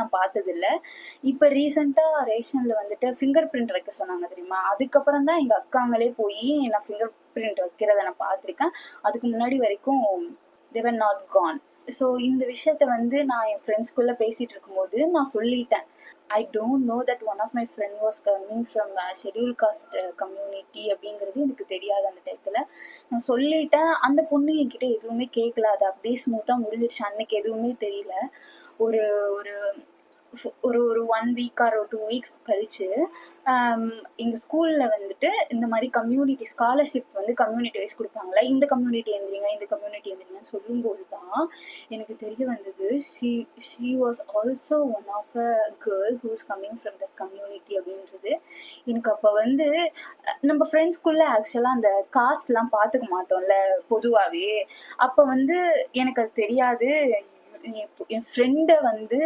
நான் பார்த்ததில்ல. இப்போ ரீசெண்டாக ரேஷனில் வந்துட்டு ஃபிங்கர் பிரிண்ட் வைக்க சொன்னாங்க தெரியுமா? அதுக்கப்புறம் தான் எங்கள் அக்காங்களே போய் நான் ஃபிங்கர் பிரிண்ட் வைக்கிறத நான் பார்த்துருக்கேன். அதுக்கு முன்னாடி வரைக்கும் they were not gone. So இந்த விஷயத்த வந்து நான் என் ஃப்ரெண்ட்ஸ்குள்ளே பேசிகிட்டு இருக்கும்போது நான் சொல்லிட்டேன். I don't know that one of my friend was coming from schedule caste community அப்படிங்கிறது எனக்கு தெரியாது அந்த டயத்தில். நான் சொல்லிட்டேன். அந்த பொண்ணு என்கிட்ட எதுவுமே கேட்கல. அது அப்படியே ஸ்மூத்தாக முடிஞ்சிடுச்சு. அன்னைக்கு எதுவுமே தெரியல. ஒரு ஒரு ஒரு ஒரு 1 வீக் ஆர் 2 வீக்ஸ் கழிச்சு எங்கள் ஸ்கூலில் வந்துட்டு இந்த மாதிரி கம்யூனிட்டி ஸ்காலர்ஷிப் வந்து கம்யூனிட்டி வைஸ் கொடுப்பாங்களே, இந்த கம்யூனிட்டி எந்திரிங்கன்னு சொல்லும்போது தான் எனக்கு தெரிய வந்தது she was also one of a girl who is coming from the community அப்படின்றது. எனக்கு அப்போ வந்து நம்ம ஃப்ரெண்ட்ஸ்குள்ளே ஆக்சுவலாக அந்த காஸ்ட்லாம் பார்த்துக்க மாட்டோம்ல பொதுவாகவே. அப்போ வந்து எனக்கு அது தெரியாது. என் ஃப்ரெண்டை வந்து